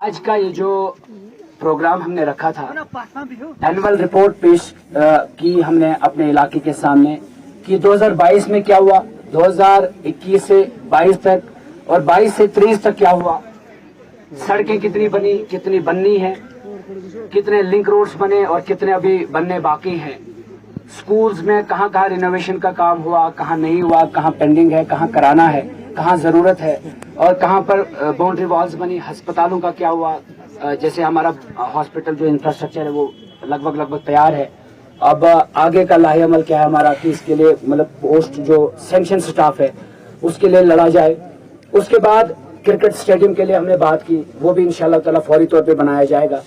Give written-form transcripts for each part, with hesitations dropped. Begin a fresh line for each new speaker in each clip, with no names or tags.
आज का ये जो प्रोग्राम हमने रखा था, एनुअल रिपोर्ट पेश की हमने अपने इलाके के सामने कि 2022 में क्या हुआ, 2021 से 22 तक और 22 से 23 तक क्या हुआ, सड़कें कितनी बनी, कितनी बननी है, कितने लिंक रोड्स बने और कितने अभी बनने बाकी हैं, स्कूल्स में कहाँ कहाँ रिनोवेशन का काम हुआ, कहाँ नहीं हुआ, कहाँ पेंडिंग है, कहाँ कराना है, कहाँ जरूरत है और कहाँ पर बाउंड्री वॉल्स बनी, अस्पतालों का क्या हुआ। जैसे हमारा हॉस्पिटल जो इंफ्रास्ट्रक्चर है वो लगभग तैयार है। अब आगे का लाहे अमल क्या है हमारा कि इसके लिए मतलब पोस्ट जो सैंक्शन स्टाफ है उसके लिए लड़ा जाए। उसके बाद क्रिकेट स्टेडियम के लिए हमने बात की, वो भी इंशाल्लाह ताला फौरी तौर पे बनाया जाएगा।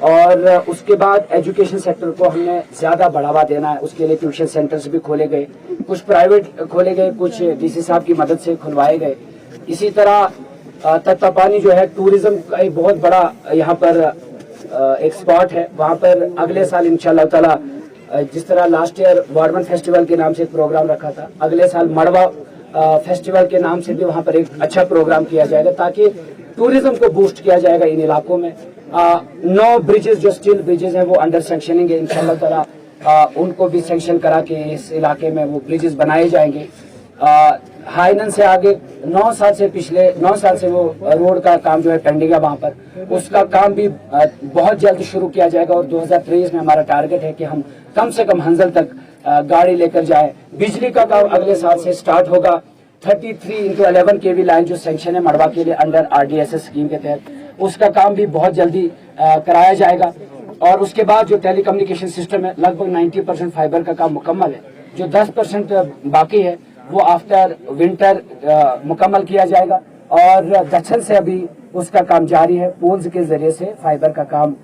और उसके बाद एजुकेशन सेक्टर को हमने ज्यादा बढ़ावा देना है, उसके लिए ट्यूशन सेंटर्स भी खोले गए, कुछ प्राइवेट खोले गए, कुछ डीसी साहब की मदद से खुलवाए गए। इसी तरह तत्तापानी जो है टूरिज्म का एक बहुत बड़ा यहाँ पर एक स्पॉट है, वहाँ पर अगले साल इंशाल्लाह ताला जिस तरह लास्ट ईयर वार्डमन फेस्टिवल के नाम से एक प्रोग्राम रखा था, अगले साल मड़वा फेस्टिवल के नाम से भी वहाँ पर एक अच्छा प्रोग्राम किया जाएगा ताकि टूरिज्म को बूस्ट किया जाएगा इन इलाकों में। 9 ब्रिजेस जो स्टील ब्रिजेस हैं वो अंडर सैंक्शनिंग है, इंशाल्लाह ताला उनको भी सैंक्शन करा के इस इलाके में वो ब्रिजेस बनाए जाएंगे। हाईनन से आगे 9 साल से पिछले 9 साल से वो रोड का काम जो है पेंडिंग है, वहाँ पर उसका काम भी बहुत जल्द शुरू किया जाएगा और 2023 में हमारा टारगेट है कि हम कम से कम हंजल तक गाड़ी लेकर जाए। बिजली का काम अगले साल से स्टार्ट होगा। 33x11 kV लाइन जो सैंक्शन है मड़वा के लिए अंडर RDSS स्कीम के तहत, उसका काम भी बहुत जल्दी कराया जाएगा। और उसके बाद जो टेली कम्युनिकेशन सिस्टम है लगभग 90% फाइबर का काम मुकम्मल है, जो 10% बाकी है वो आफ्टर विंटर मुकम्मल किया जाएगा। और दक्षिण से अभी उसका काम जारी है, पोल्स के जरिए से फाइबर का काम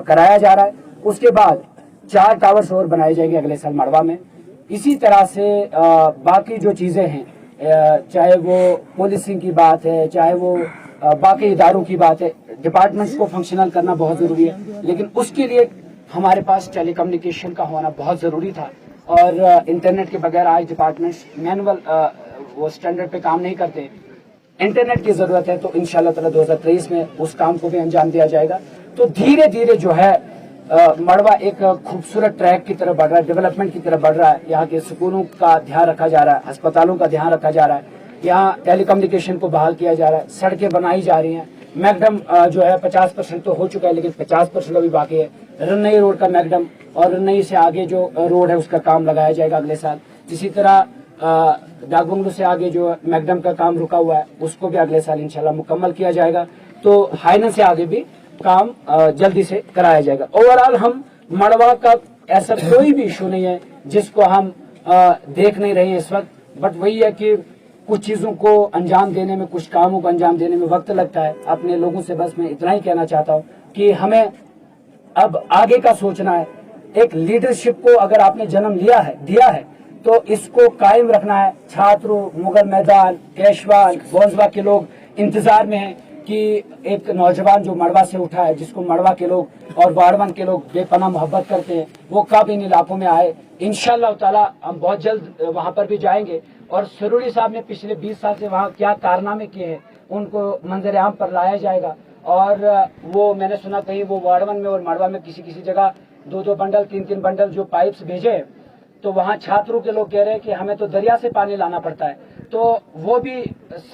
कराया जा रहा है। उसके बाद 4 टावर्स और बनाए जाएंगे अगले साल मड़वा में। इसी तरह से बाकी जो चीजें हैं, चाहे वो पुलिसिंग की बात है, चाहे वो बाकी इदारों की बात है, डिपार्टमेंट्स को फंक्शनल करना बहुत जरूरी है, लेकिन उसके लिए हमारे पास टेली कम्युनिकेशन का होना बहुत जरूरी था। और इंटरनेट के बगैर आज डिपार्टमेंट्स मैनुअल वो स्टैंडर्ड पे काम नहीं करते, इंटरनेट की जरूरत है। तो इंशाल्लाह ताला 2023 में उस काम को भी अंजाम दिया जाएगा। तो धीरे धीरे जो है मड़वा एक खूबसूरत ट्रैक की तरफ बढ़ रहा है, डेवलपमेंट की तरफ बढ़ रहा है। यहाँ के स्कूलों का ध्यान रखा जा रहा है, अस्पतालों का ध्यान रखा जा रहा है, यहाँ टेलीकम्युनिकेशन को बहाल किया जा रहा है, सड़कें बनाई जा रही हैं। मैकडम जो है 50% तो हो चुका है, लेकिन 50% अभी बाकी है। रन्नई रोड का मैकडम और रन्नई से आगे जो रोड है उसका काम लगाया जाएगा अगले साल। इसी तरह डाक बंगलो से आगे जो मैकडम का काम रुका हुआ है उसको भी अगले साल इंशाल्लाह मुकम्मल किया जाएगा। तो हाईनन से आगे भी काम जल्दी से कराया जाएगा। ओवरऑल हम मड़वा का ऐसा कोई भी इशू नहीं है जिसको हम देख नहीं रहे हैं इस वक्त, बट वही है कि कुछ चीजों को अंजाम देने में, कुछ कामों को अंजाम देने में वक्त लगता है। अपने लोगों से बस मैं इतना ही कहना चाहता हूँ कि हमें अब आगे का सोचना है। एक लीडरशिप को अगर आपने जन्म दिया है तो इसको कायम रखना है। छात्रों, मुगल मैदान, केशवान, बोंसबा के लोग इंतजार में हैं कि एक नौजवान जो मड़वा से उठा है, जिसको मड़वा के लोग और वाड़वन के लोग बेपनाह मोहब्बत करते हैं, वो कब इन इलाकों में आए। इंशाल्लाह ताला हम बहुत जल्द वहां पर भी जाएंगे। और सरूरी साहब ने पिछले 20 साल से वहाँ क्या कारनामे किए हैं उनको मंजर आम पर लाया जाएगा। और वो मैंने सुना कहीं वो वाड़वन में और मड़वा में किसी जगह 2-2 बंडल 3-3 बंडल जो पाइप्स भेजे, तो वहाँ छात्रों के लोग कह रहे हैं कि हमें तो दरिया से पानी लाना पड़ता है। तो वो भी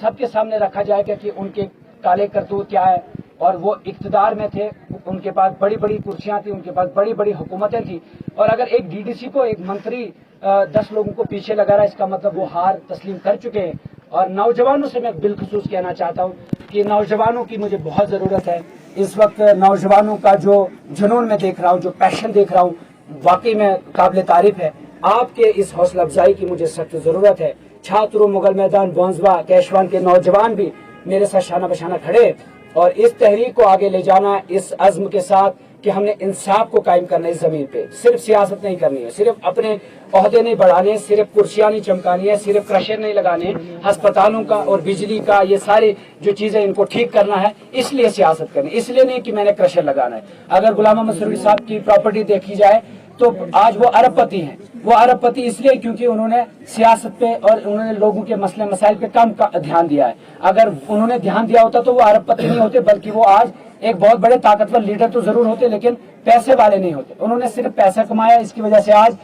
सबके सामने रखा जाएगा कि उनके काले करतूत क्या है। और वो इक्तदार में थे, उनके पास बड़ी बड़ी कुर्सियां थी, उनके पास बड़ी बड़ी हुकूमतें थी। और अगर एक डीडीसी को, एक मंत्री 10 लोगों को पीछे लगा रहा है, इसका मतलब वो हार तस्लीम कर चुके हैं। और नौजवानों से मैं बिलखुसूस कहना चाहता हूँ कि नौजवानों की मुझे बहुत जरूरत है इस वक्त। नौजवानों का जो जुनून में देख रहा हूँ, जो पैशन देख रहा हूँ, वाकई में काबिल तारीफ है। आपके इस हौसला अफजाई की मुझे सख्त जरूरत है। छात्रों, मुगल मैदान, बोंसबा, केशवान के नौजवान भी मेरे साथ शाना बशाना खड़े और इस तहरीक को आगे ले जाना इस अज़्म के साथ कि हमने इंसाफ को कायम करना है इस जमीन पे। सिर्फ सियासत नहीं करनी है, सिर्फ अपने ओहदे नहीं बढ़ाने, सिर्फ कुर्सियां नहीं चमकानी है, सिर्फ क्रशर नहीं लगाने, अस्पतालों का और बिजली का ये सारी जो चीजें इनको ठीक करना है, इसलिए सियासत करनी, इसलिए नहीं कि मैंने क्रशर लगाना है। अगर गुलाम मोहम्मद सरूरी साहब की प्रॉपर्टी देखी जाए तो आज वो अरबपति हैं। वो अरबपति इसलिए क्योंकि उन्होंने सियासत पे और उन्होंने लोगों के मसले मसाइल पे कम ध्यान दिया है। अगर उन्होंने ध्यान दिया होता तो वो अरबपति नहीं होते, बल्कि वो आज ایک بہت بڑے طاقتور لیڈر تو ضرور ہوتے لیکن پیسے والے نہیں ہوتے. انہوں نے صرف پیسہ کمایا, اس کی وجہ سے آج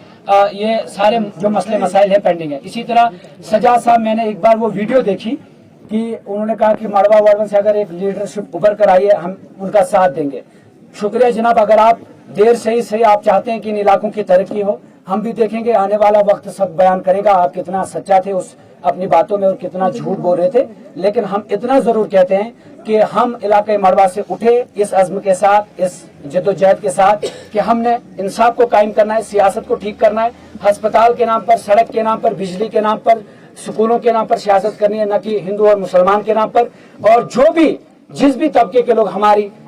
یہ سارے جو مسئلے مسائل ہیں پینڈنگ ہے. اسی طرح سجاد صاحب, میں نے ایک بار وہ ویڈیو دیکھی کہ انہوں نے کہا کہ مڑوا وڑوا سے اگر ایک لیڈرشپ ابھر کر آئی ہے ہم ان کا ساتھ دیں گے. شکریہ جناب, اگر آپ دیر سے ہی صحیح آپ چاہتے ہیں کہ ان علاقوں کی ترقی ہو, ہم بھی دیکھیں گے, آنے والا وقت سب بیان کرے گا آپ کتنا سچا تھے اس اپنی باتوں میں اور کتنا جھوٹ بول رہے تھے. لیکن ہم اتنا ضرور کہتے ہیں کہ ہم علاقے مڑوا سے اٹھے اس عزم کے ساتھ, اس جدوجہد کے ساتھ کہ ہم نے انصاف کو قائم کرنا ہے, سیاست کو ٹھیک کرنا ہے. ہسپتال کے نام پر, سڑک کے نام پر, بجلی کے نام پر, سکولوں کے نام پر سیاست کرنی ہے, نہ کہ ہندو اور مسلمان کے نام پر. اور جو بھی جس بھی طبقے کے لوگ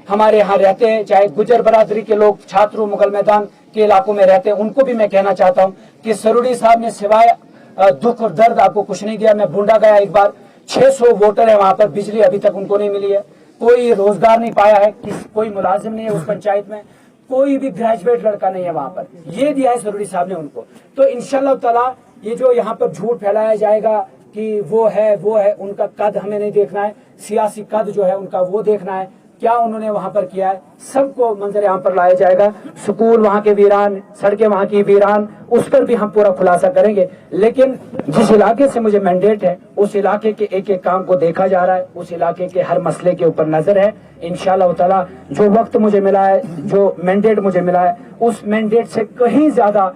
ہمارے یہاں رہتے ہیں, چاہے گجر برادری کے لوگ چھاتروں مغل میدان کے علاقوں میں رہتے ہیں, ان کو بھی میں کہنا چاہتا ہوں کہ سروڑی صاحب نے سوائے دکھ اور درد آپ کو کچھ نہیں دیا. میں بونڈا گیا ایک بار, 600 ووٹر ہیں وہاں پر, بجلی ابھی تک ان کو نہیں ملی ہے, کوئی روزگار نہیں پایا ہے, کوئی ملازم نہیں ہے اس پنچایت میں, کوئی بھی گریجویٹ لڑکا نہیں ہے وہاں پر. یہ دیا ہے سروڑی صاحب نے ان کو. تو انشاءاللہ تعالی یہ جو یہاں پر جھوٹ پھیلایا جائے گا کہ وہ ہے, ان کا قد ہمیں نہیں دیکھنا ہے, سیاسی قد جو ہے ان کا وہ دیکھنا ہے, کیا انہوں نے وہاں پر کیا ہے, سب کو منظر عام پر لایا جائے گا. سکول وہاں کے ویران, سڑکیں وہاں کی ویران, اس پر بھی ہم پورا خلاصہ کریں گے. لیکن جس علاقے سے مجھے مینڈیٹ ہے اس علاقے کے ایک ایک کام کو دیکھا جا رہا ہے, اس علاقے کے ہر مسئلے کے اوپر نظر ہے. انشاءاللہ تعالی جو وقت مجھے ملا ہے, جو مینڈیٹ مجھے ملا ہے, اس مینڈیٹ سے کہیں زیادہ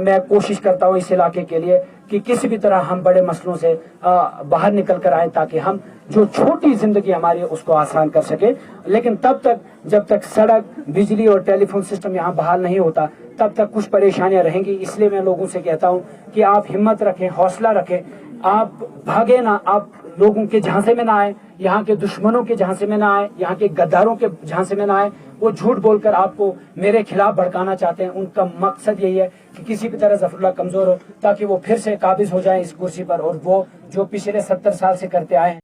میں کوشش کرتا ہوں اس علاقے کے لیے کہ کسی بھی طرح ہم بڑے مسئلوں سے باہر نکل کر آئیں, تاکہ ہم جو چھوٹی زندگی ہماری ہے اس کو آسان کر سکیں. لیکن تب تک جب تک سڑک, بجلی اور ٹیلی فون سسٹم یہاں بحال نہیں ہوتا تب تک کچھ پریشانیاں رہیں گی. اس لیے میں لوگوں سے کہتا ہوں کہ آپ ہمت رکھیں, حوصلہ رکھیں, آپ بھاگے نہ, آپ لوگوں کے جھانسے میں نہ آئے, یہاں کے دشمنوں کے جھانسے میں نہ آئے, یہاں کے غداروں کے جھانسے میں نہ آئے. وہ جھوٹ بول کر آپ کو میرے خلاف بھڑکانا چاہتے ہیں. ان کا مقصد یہی ہے کہ کسی بھی طرح ظفر اللہ کمزور ہو تاکہ وہ پھر سے قابض ہو جائیں اس کرسی پر, اور وہ جو پچھلے 70 سال سے کرتے آئے ہیں